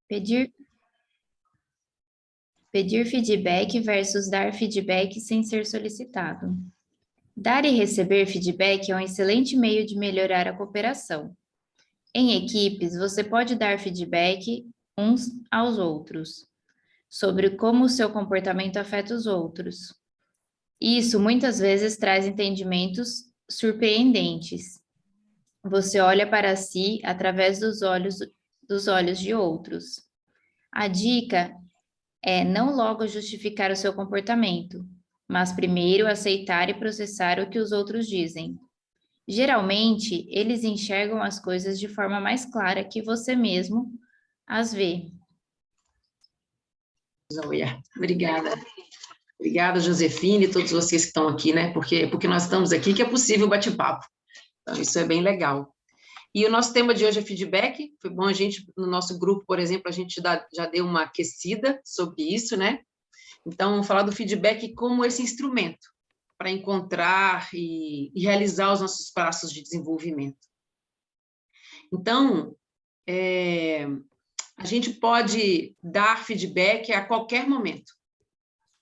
Pedir, pedir feedback versus dar feedback sem ser solicitado. Dar e receber feedback é um excelente meio de melhorar a cooperação. Em equipes, você pode dar feedback uns aos outros sobre como o seu comportamento afeta os outros. Isso muitas vezes traz entendimentos surpreendentes. Você olha para si através dos olhos de outros. A dica é não logo justificar o seu comportamento, mas primeiro aceitar e processar o que os outros dizem. Geralmente, eles enxergam as coisas de forma mais clara que você mesmo as vê. Joia, obrigada. Obrigada, Josefine, e todos vocês que estão aqui, né? Porque nós estamos aqui que é possível bate-papo. Então, isso é bem legal. E o nosso tema de hoje é feedback. Foi bom a gente, no nosso grupo, por exemplo, a gente já deu uma aquecida sobre isso, né? Então, vamos falar do feedback como esse instrumento para encontrar e realizar os nossos passos de desenvolvimento. Então, a gente pode dar feedback a qualquer momento,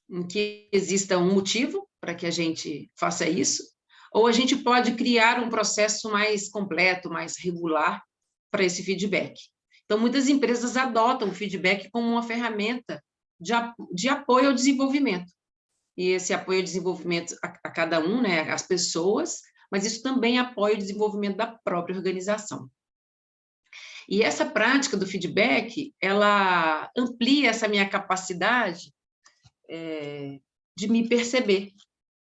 em que exista um motivo para que a gente faça isso, ou a gente pode criar um processo mais completo, mais regular para esse feedback. Então, muitas empresas adotam o feedback como uma ferramenta de apoio ao desenvolvimento. E esse apoio ao desenvolvimento a cada um, né, as pessoas, mas isso também apoia o desenvolvimento da própria organização. E essa prática do feedback, ela amplia essa minha capacidade de me perceber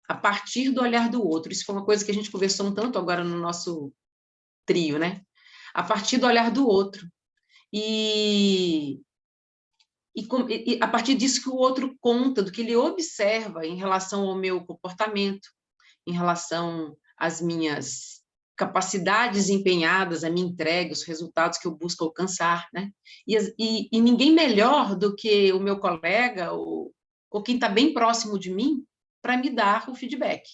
a partir do olhar do outro. Isso foi uma coisa que a gente conversou um tanto agora no nosso trio, né? A partir do olhar do outro. E a partir disso que o outro conta, do que ele observa em relação ao meu comportamento, em relação às minhas capacidades empenhadas, a minha entrega, os resultados que eu busco alcançar, né? E ninguém melhor do que o meu colega ou quem está bem próximo de mim para me dar o feedback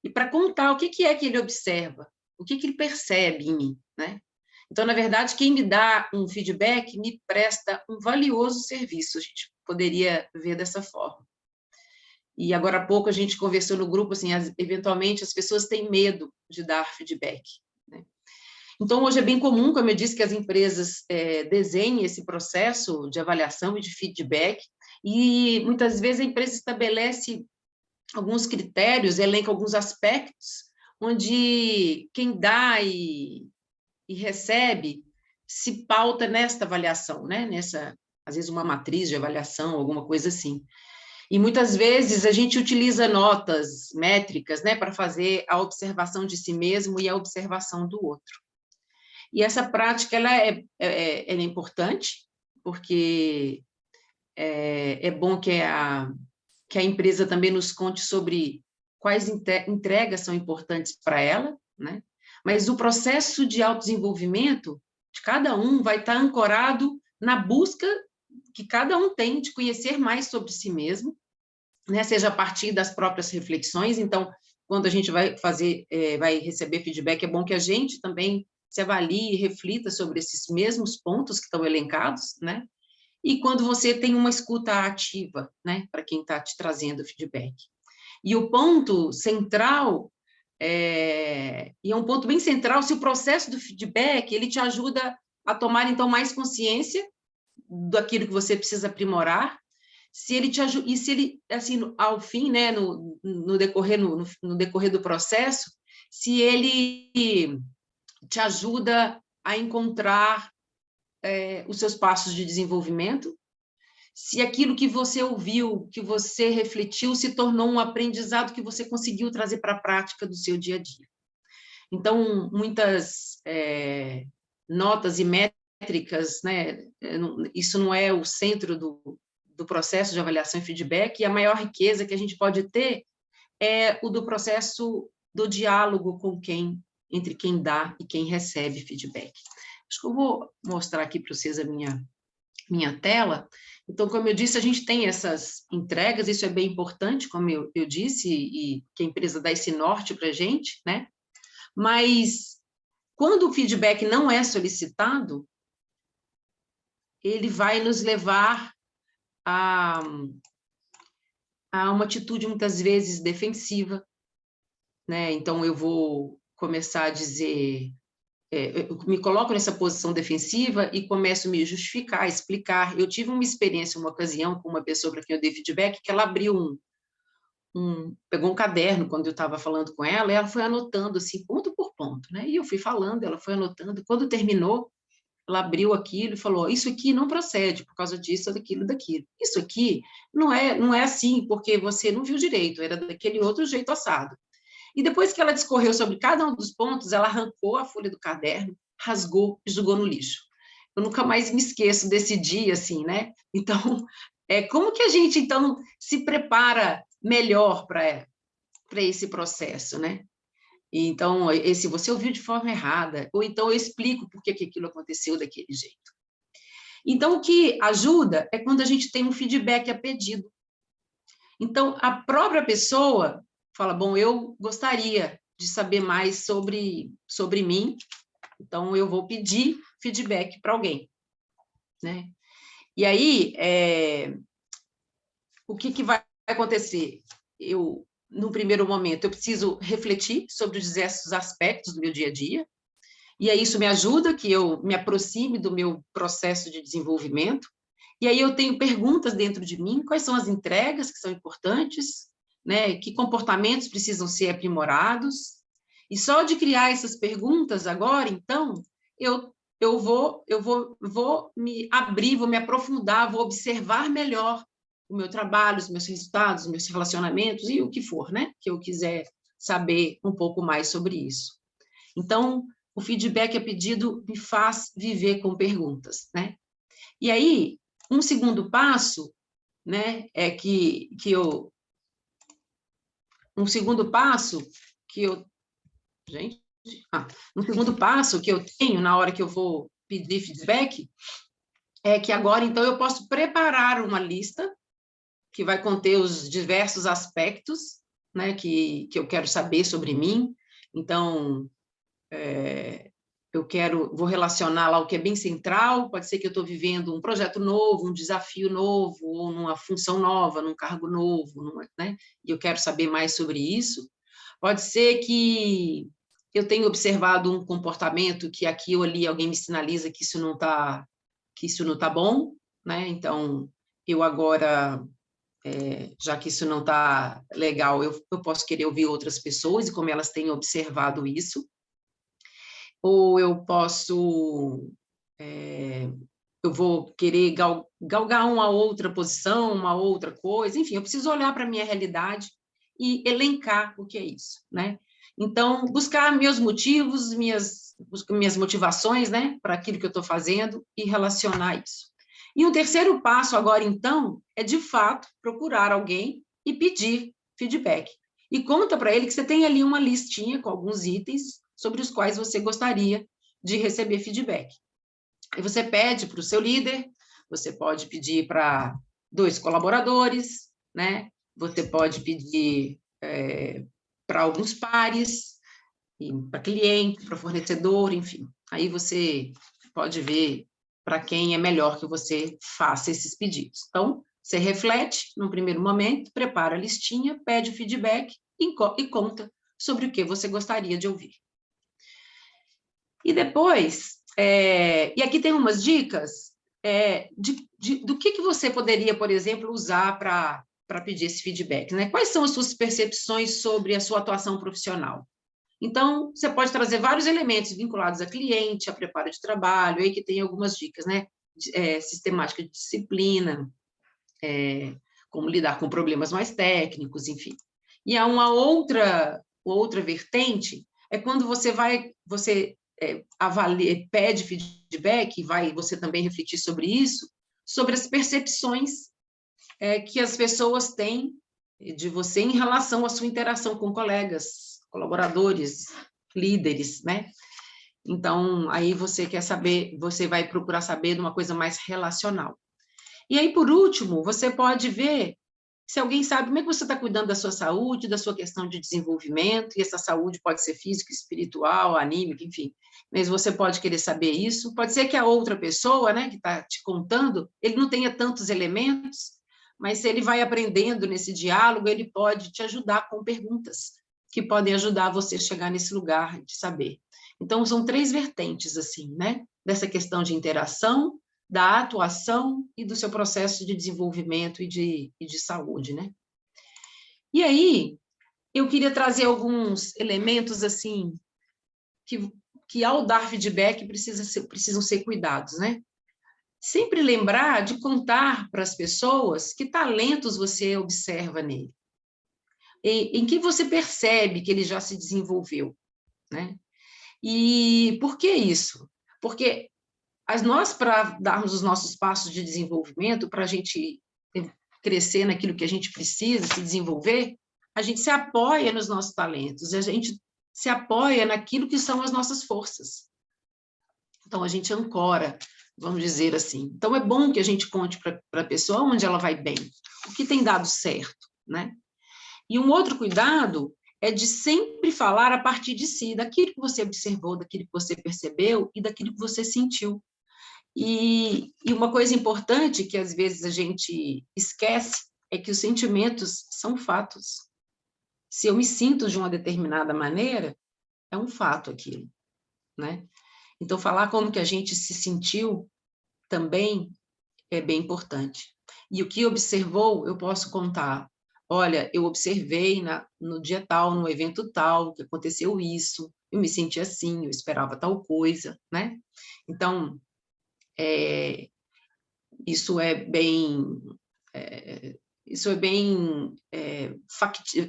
e para contar o que é que ele observa, o que ele percebe em mim, né? Então, na verdade, quem me dá um feedback me presta um valioso serviço, a gente poderia ver dessa forma. E agora há pouco a gente conversou no grupo, assim, eventualmente as pessoas têm medo de dar feedback, né? Então, hoje é bem comum, como eu disse, que as empresas desenhem esse processo de avaliação e de feedback, e muitas vezes a empresa estabelece alguns critérios, elenca alguns aspectos, onde quem dá e recebe se pauta nesta avaliação, né? Às vezes uma matriz de avaliação, alguma coisa assim. E muitas vezes a gente utiliza notas métricas, né, para fazer a observação de si mesmo e a observação do outro. E essa prática ela é importante, porque é bom que a empresa também nos conte sobre quais entregas são importantes para ela, né? Mas o processo de autodesenvolvimento de cada um vai estar ancorado na busca que cada um tem de conhecer mais sobre si mesmo, né? Seja a partir das próprias reflexões. Então, quando a gente vai receber feedback, é bom que a gente também se avalie e reflita sobre esses mesmos pontos que estão elencados, né? E quando você tem uma escuta ativa, né, para quem está te trazendo feedback. E o ponto central, e é um ponto bem central, se o processo do feedback, ele te ajuda a tomar, então, mais consciência daquilo que você precisa aprimorar, se ele te ajuda, e se ele, assim, ao fim, né, no decorrer do processo, se ele te ajuda a encontrar os seus passos de desenvolvimento, se aquilo que você ouviu, que você refletiu, se tornou um aprendizado que você conseguiu trazer para a prática do seu dia a dia. Então, muitas notas e métricas, né, isso não é o centro do processo de avaliação e feedback, e a maior riqueza que a gente pode ter é o do processo do diálogo entre quem dá e quem recebe feedback. Acho que eu vou mostrar aqui para vocês a minha tela. Então, como eu disse, a gente tem essas entregas, isso é bem importante, como eu disse, e que a empresa dá esse norte para a gente, né? Mas, quando o feedback não é solicitado, ele vai nos levar a uma atitude muitas vezes defensiva, né? Então eu vou começar a dizer, eu me coloco nessa posição defensiva e começo a me justificar, explicar. Eu tive uma experiência, uma ocasião, com uma pessoa para quem eu dei feedback, que ela abriu pegou um caderno quando eu estava falando com ela, e ela foi anotando, assim, ponto por ponto, né? E eu fui falando, ela foi anotando. Quando terminou, ela abriu aquilo e falou, isso aqui não procede por causa disso, daquilo, daquilo. Isso aqui não é assim, porque você não viu direito, era daquele outro jeito assado. E depois que ela discorreu sobre cada um dos pontos, ela arrancou a folha do caderno, rasgou e jogou no lixo. Eu nunca mais me esqueço desse dia, assim, né? Então, como que a gente, então, se prepara melhor para esse processo, né? Então, se você ouviu de forma errada, ou então eu explico por que aquilo aconteceu daquele jeito. Então, o que ajuda é quando a gente tem um feedback a pedido. Então, a própria pessoa fala, bom, eu gostaria de saber mais sobre mim, então eu vou pedir feedback para alguém, né? E aí, o que vai acontecer? No primeiro momento, eu preciso refletir sobre os diversos aspectos do meu dia a dia, e aí isso me ajuda que eu me aproxime do meu processo de desenvolvimento, e aí eu tenho perguntas dentro de mim, quais são as entregas que são importantes, né? Que comportamentos precisam ser aprimorados, e só de criar essas perguntas agora, então, eu vou me abrir, vou me aprofundar, vou observar melhor o meu trabalho, os meus resultados, os meus relacionamentos e o que for, né? Que eu quiser saber um pouco mais sobre isso. Então, o feedback a pedido me faz viver com perguntas, né? E aí, um segundo passo, né, um segundo passo que eu tenho na hora que eu vou pedir feedback é que agora, então, eu posso preparar uma lista que vai conter os diversos aspectos, né, que eu quero saber sobre mim. Então, vou relacionar lá o que é bem central, pode ser que eu estou vivendo um projeto novo, um desafio novo, ou numa função nova, num cargo novo, né? E eu quero saber mais sobre isso. Pode ser que eu tenha observado um comportamento que aqui ou ali alguém me sinaliza que isso não tá bom, né? Então, eu agora, já que isso não está legal, eu posso querer ouvir outras pessoas e como elas têm observado isso. Ou eu posso, eu vou querer galgar uma outra posição, uma outra coisa, enfim, eu preciso olhar para a minha realidade e elencar o que é isso, né? Então, buscar meus motivos, minhas motivações, né, para aquilo que eu estou fazendo e relacionar isso. E o terceiro passo agora, então, é, de fato, procurar alguém e pedir feedback. E conta para ele que você tem ali uma listinha com alguns itens sobre os quais você gostaria de receber feedback. Aí você pede para o seu líder, você pode pedir para 2 colaboradores, né? Você pode pedir para alguns pares, para cliente, para fornecedor, enfim. Aí você pode ver para quem é melhor que você faça esses pedidos. Então, você reflete no primeiro momento, prepara a listinha, pede o feedback e conta sobre o que você gostaria de ouvir. E depois, e aqui tem umas dicas do que você poderia, por exemplo, usar para pedir esse feedback, né? Quais são as suas percepções sobre a sua atuação profissional? Então, você pode trazer vários elementos vinculados a cliente, a preparo de trabalho, aí que tem algumas dicas, né? Sistemática de disciplina, como lidar com problemas mais técnicos, enfim. E há uma outra vertente, é quando você avalia, pede feedback, você também refletir sobre isso, sobre as percepções que as pessoas têm de você em relação à sua interação com colegas, colaboradores, líderes, né? Então, aí você vai procurar saber de uma coisa mais relacional. E aí, por último, você pode ver Se alguém sabe como é que você está cuidando da sua saúde, da sua questão de desenvolvimento, e essa saúde pode ser física, espiritual, anímica, enfim, mas você pode querer saber isso. Pode ser que a outra pessoa, né, que está te contando, ele não tenha tantos elementos, mas se ele vai aprendendo nesse diálogo, ele pode te ajudar com perguntas que podem ajudar você a chegar nesse lugar de saber. Então, são 3 vertentes, assim, né, dessa questão de interação, da atuação e do seu processo de desenvolvimento e de saúde, né? E aí, eu queria trazer alguns elementos, assim, que ao dar feedback precisam ser cuidados, né? Sempre lembrar de contar para as pessoas que talentos você observa nele, em que você percebe que ele já se desenvolveu, né? E por que isso? Porque nós, para darmos os nossos passos de desenvolvimento, para a gente crescer naquilo que a gente precisa, se desenvolver, a gente se apoia nos nossos talentos, a gente se apoia naquilo que são as nossas forças. Então, a gente ancora, vamos dizer assim. Então, é bom que a gente conte para a pessoa onde ela vai bem, o que tem dado certo, né? E um outro cuidado é de sempre falar a partir de si, daquilo que você observou, daquilo que você percebeu e daquilo que você sentiu. E uma coisa importante que às vezes a gente esquece é que os sentimentos são fatos. Se eu me sinto de uma determinada maneira, é um fato aquilo, né? Então, falar como que a gente se sentiu também é bem importante. E o que observou, eu posso contar. Olha, eu observei no dia tal, no evento tal, que aconteceu isso, eu me senti assim, eu esperava tal coisa, né? Então, isso é bem...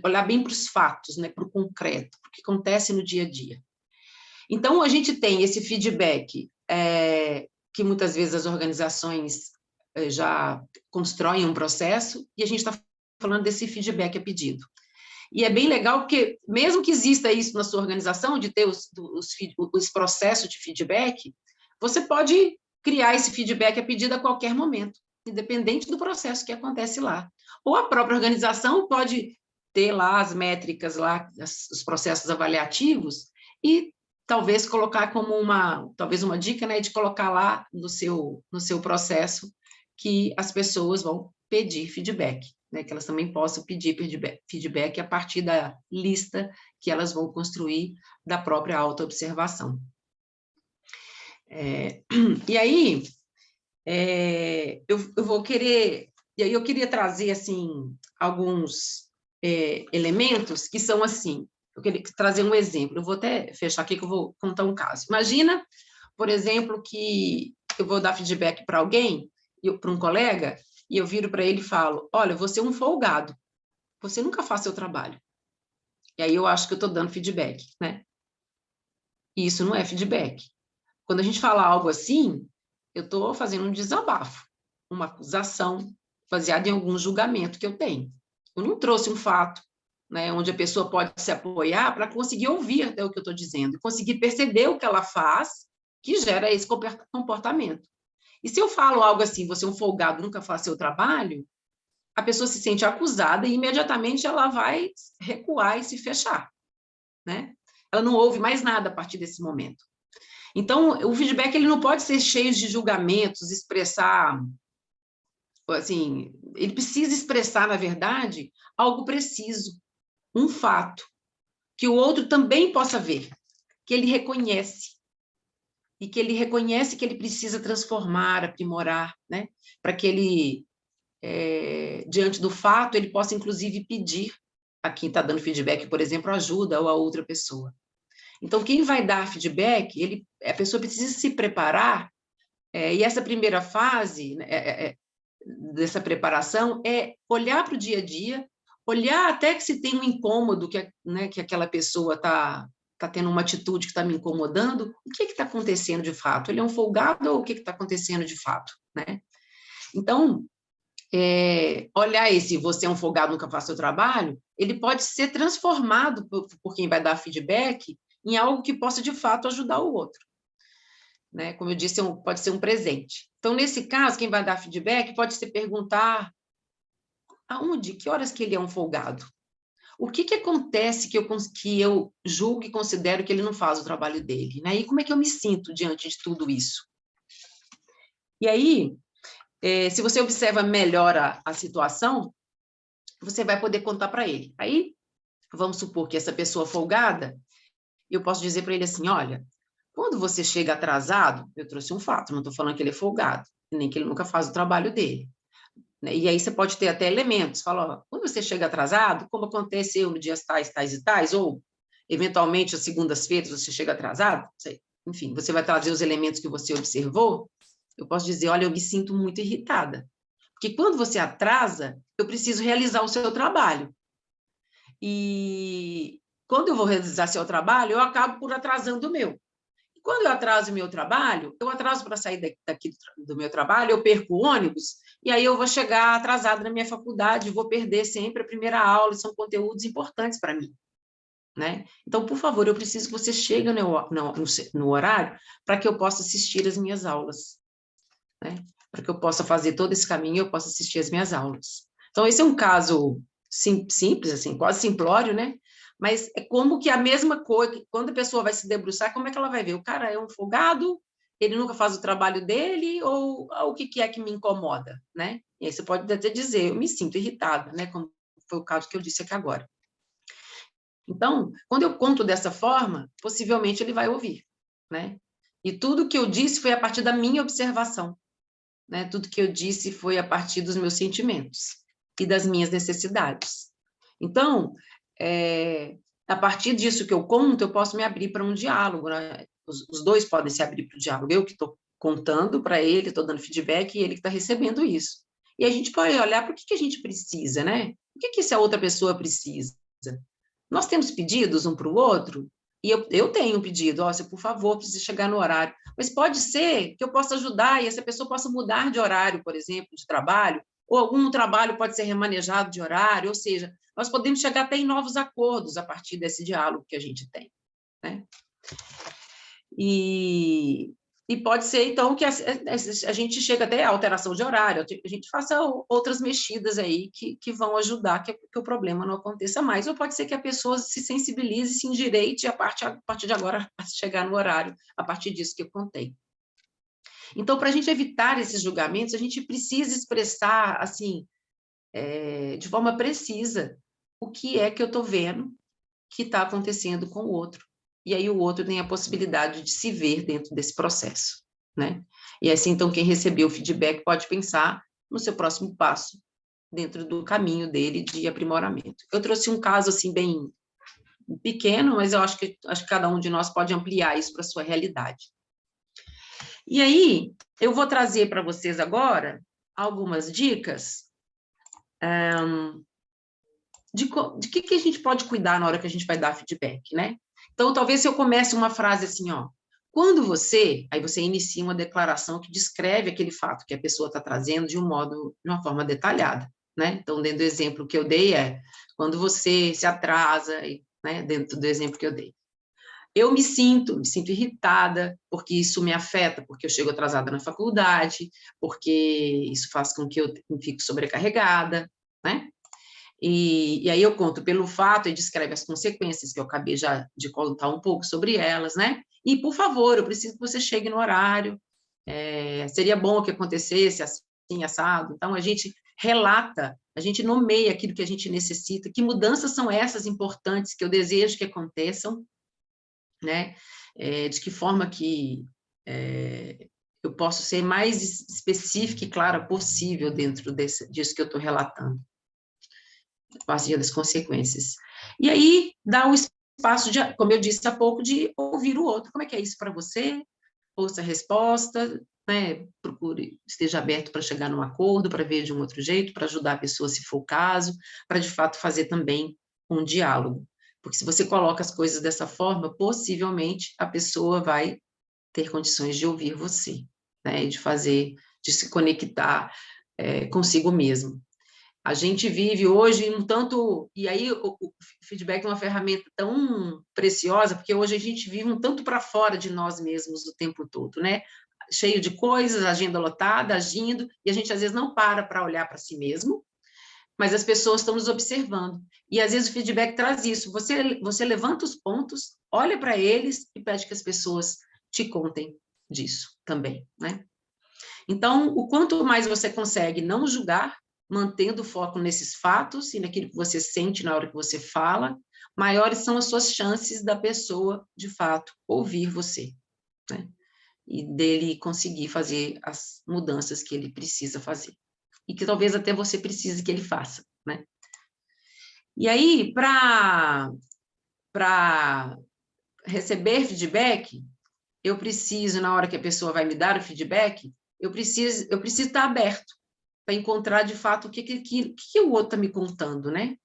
olhar bem para os fatos, né, para o concreto, para o que acontece no dia a dia. Então, a gente tem esse feedback que muitas vezes as organizações já constroem um processo, e a gente está falando desse feedback a pedido. E é bem legal, porque mesmo que exista isso na sua organização, de ter os processos de feedback, você pode criar esse feedback a pedido a qualquer momento, independente do processo que acontece lá. Ou a própria organização pode ter lá as métricas, lá, os processos avaliativos, e talvez colocar como talvez uma dica, né, de colocar lá no seu processo que as pessoas vão pedir feedback, né, que elas também possam pedir feedback a partir da lista que elas vão construir da própria autoobservação. E aí, eu vou querer... E aí eu queria trazer, assim, alguns elementos que são assim... Eu queria trazer um exemplo. Eu vou até fechar aqui que eu vou contar um caso. Imagina, por exemplo, que eu vou dar feedback para alguém, para um colega, e eu viro para ele e falo, olha, você é um folgado, você nunca faz seu trabalho. E aí eu acho que eu estou dando feedback, né? E isso não é feedback. Quando a gente fala algo assim, eu estou fazendo um desabafo, uma acusação, baseada em algum julgamento que eu tenho. Eu não trouxe um fato, né, onde a pessoa pode se apoiar para conseguir ouvir até o que eu estou dizendo, conseguir perceber o que ela faz, que gera esse comportamento. E se eu falo algo assim, você é um folgado, nunca faz seu trabalho, a pessoa se sente acusada e imediatamente ela vai recuar e se fechar, né? Ela não ouve mais nada a partir desse momento. Então, o feedback ele não pode ser cheio de julgamentos, expressar... Assim, ele precisa expressar, na verdade, algo preciso, um fato, que o outro também possa ver, que ele reconhece, e que ele reconhece que ele precisa transformar, aprimorar, né? Para que ele, diante do fato, ele possa, inclusive, pedir a quem está dando feedback, por exemplo, ajuda ou a outra pessoa. Então, quem vai dar feedback, a pessoa precisa se preparar, e essa primeira fase dessa preparação é olhar para o dia a dia, olhar até que se tem um incômodo, né, que aquela pessoa está tendo uma atitude que está me incomodando, o que está acontecendo de fato? Ele é um folgado ou o que está acontecendo de fato? Né? Então, olhar você é um folgado, nunca faz seu trabalho, ele pode ser transformado por quem vai dar feedback em algo que possa, de fato, ajudar o outro. Né? Como eu disse, pode ser um presente. Então, nesse caso, quem vai dar feedback pode se perguntar aonde, que horas que ele é um folgado? O que acontece que eu julgo e considero que ele não faz o trabalho dele, né? E como é que eu me sinto diante de tudo isso? E aí, se você observa melhor a situação, você vai poder contar para ele. Aí, vamos supor que essa pessoa folgada, eu posso dizer para ele assim, olha, quando você chega atrasado, eu trouxe um fato, não estou falando que ele é folgado, nem que ele nunca faz o trabalho dele. Né? E aí você pode ter até elementos, fala, ó, quando você chega atrasado, como aconteceu no dias tais, tais e tais, ou eventualmente às segundas-feiras você chega atrasado, sei, enfim, você vai trazer os elementos que você observou, eu posso dizer, olha, eu me sinto muito irritada, porque quando você atrasa, eu preciso realizar o seu trabalho. E quando eu vou realizar seu trabalho, eu acabo por atrasando o meu. E quando eu atraso o meu trabalho, eu atraso para sair daqui do meu trabalho, eu perco o ônibus, e aí eu vou chegar atrasado na minha faculdade, vou perder sempre a primeira aula, são conteúdos importantes para mim. Né? Então, por favor, eu preciso que você chegue no horário para que eu possa assistir as minhas aulas. Né? Para que eu possa fazer todo esse caminho, eu possa assistir as minhas aulas. Então, esse é um caso simples, assim, quase simplório, né? Mas é como que a mesma coisa, quando a pessoa vai se debruçar, como é que ela vai ver? O cara é um folgado, ele nunca faz o trabalho dele, ou o que é que me incomoda, né? E aí você pode até dizer, eu me sinto irritada, né? Como foi o caso que eu disse aqui agora. Então, quando eu conto dessa forma, possivelmente ele vai ouvir, né? E tudo que eu disse foi a partir da minha observação, né? Tudo que eu disse foi a partir dos meus sentimentos e das minhas necessidades. Então, a partir disso que eu conto, eu posso me abrir para um diálogo, né? Os dois podem se abrir para o diálogo. Eu que estou contando para ele, estou dando feedback, e ele que está recebendo isso. E a gente pode olhar para o que a gente precisa, né? O que essa outra pessoa precisa? Nós temos pedidos um para o outro, e eu tenho um pedido, ó, você, por favor, precisa chegar no horário. Mas pode ser que eu possa ajudar e essa pessoa possa mudar de horário, por exemplo, de trabalho, ou algum trabalho pode ser remanejado de horário, ou seja, nós podemos chegar até em novos acordos a partir desse diálogo que a gente tem. Né? E pode ser, então, que a gente chegue até a alteração de horário, a gente faça outras mexidas aí que vão ajudar que o problema não aconteça mais, ou pode ser que a pessoa se sensibilize, se endireite a partir de agora a chegar no horário, a partir disso que eu contei. Então, para a gente evitar esses julgamentos, a gente precisa expressar, assim, de forma precisa, o que é que eu estou vendo que está acontecendo com o outro. E aí o outro tem a possibilidade de se ver dentro desse processo, né? E assim, então, quem recebeu o feedback pode pensar no seu próximo passo, dentro do caminho dele de aprimoramento. Eu trouxe um caso, assim, bem pequeno, mas eu acho que cada um de nós pode ampliar isso para a sua realidade. E aí, eu vou trazer para vocês agora algumas dicas de que a gente pode cuidar na hora que a gente vai dar feedback, né? Então, talvez se eu comece uma frase assim, ó, aí você inicia uma declaração que descreve aquele fato que a pessoa está trazendo de uma forma detalhada, né? Então, dentro do exemplo que eu dei quando você se atrasa, né? Dentro do exemplo que eu dei. Eu me sinto irritada, porque isso me afeta, porque eu chego atrasada na faculdade, porque isso faz com que eu fique sobrecarregada, né? E aí eu conto pelo fato e descreve as consequências, que eu acabei já de contar um pouco sobre elas, né? E, por favor, eu preciso que você chegue no horário, seria bom que acontecesse assim, assado. Então, a gente relata, a gente nomeia aquilo que a gente necessita, que mudanças são essas importantes que eu desejo que aconteçam, né? De que forma que eu posso ser mais específica e clara possível dentro disso que eu estou relatando. A partir das consequências. E aí, dá o espaço, como eu disse há pouco, de ouvir o outro. Como é que é isso para você? Ouça a resposta, né? Procure, esteja aberto para chegar num acordo, para ver de um outro jeito, para ajudar a pessoa, se for o caso, para, de fato, fazer também um diálogo. Porque se você coloca as coisas dessa forma, possivelmente a pessoa vai ter condições de ouvir você, né? De se conectar consigo mesmo. A gente vive hoje um tanto... E aí o feedback é uma ferramenta tão preciosa, porque hoje a gente vive um tanto para fora de nós mesmos o tempo todo, né? Cheio de coisas, agenda lotada, agindo, e a gente às vezes não para olhar para si mesmo, mas as pessoas estão nos observando. E, às vezes, o feedback traz isso. Você levanta os pontos, olha para eles e pede que as pessoas te contem disso também, né? Então, o quanto mais você consegue não julgar, mantendo o foco nesses fatos e naquilo que você sente na hora que você fala, maiores são as suas chances da pessoa, de fato, ouvir você, né? E dele conseguir fazer as mudanças que ele precisa fazer. E que talvez até você precise que ele faça, né? E aí, para receber feedback, eu preciso, na hora que a pessoa vai me dar o feedback, eu preciso estar aberto para encontrar, de fato, o que o outro está me contando, né?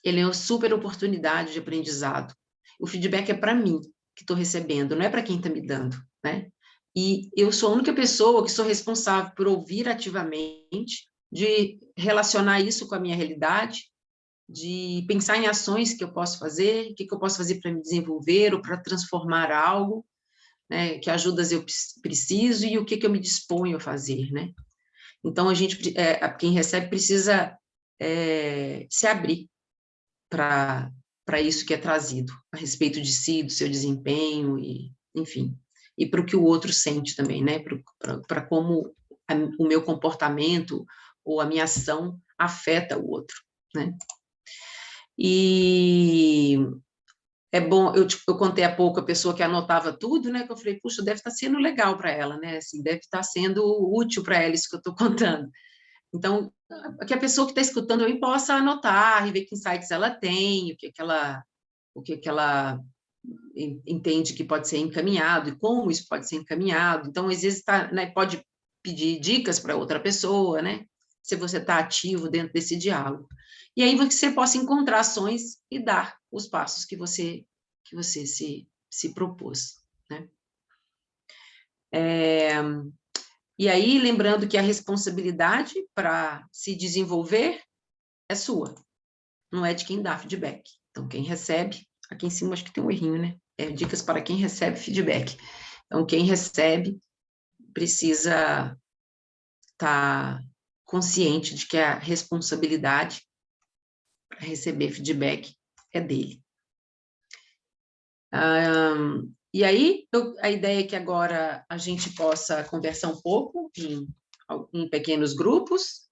Ele é uma super oportunidade de aprendizado. O feedback é para mim, que estou recebendo, não é para quem está me dando, né? E eu sou a única pessoa que sou responsável por ouvir ativamente, de relacionar isso com a minha realidade, de pensar em ações que eu posso fazer, o que eu posso fazer para me desenvolver ou para transformar algo, né? Que ajudas eu preciso e o que eu me disponho a fazer, né? Então, quem recebe precisa se abrir para isso que é trazido, a respeito de si, do seu desempenho, e, enfim, e para o que o outro sente também, né? Para como o meu comportamento ou a minha ação afeta o outro, né? E é bom, eu contei há pouco a pessoa que anotava tudo, né? Que eu falei, puxa, deve estar sendo legal para ela, né? Assim, deve estar sendo útil para ela isso que eu estou contando. Então, que a pessoa que está escutando também possa anotar e ver que insights ela tem, o que ela entende que pode ser encaminhado e como isso pode ser encaminhado. Então, às vezes, né, pode pedir dicas para outra pessoa, né? Se você está ativo dentro desse diálogo. E aí você possa encontrar ações e dar os passos que você se propôs, né? E aí, lembrando que a responsabilidade para se desenvolver é sua, não é de quem dá feedback. Então, quem recebe, aqui em cima acho que tem um errinho, né? Dicas para quem recebe feedback. Então, quem recebe precisa estar consciente de que a responsabilidade para receber feedback é dele. E aí, a ideia é que agora a gente possa conversar um pouco em pequenos grupos,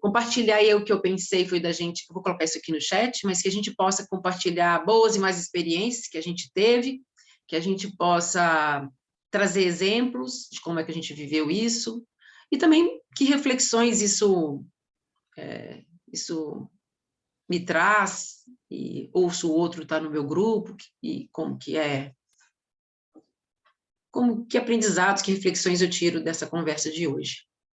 compartilhar aí o que eu pensei foi da gente, eu vou colocar isso aqui no chat, mas que a gente possa compartilhar boas e más experiências que a gente teve, que a gente possa trazer exemplos de como é que a gente viveu isso, e também que reflexões isso me traz, ou se o outro está no meu grupo, e como que aprendizados, que reflexões eu tiro dessa conversa de hoje.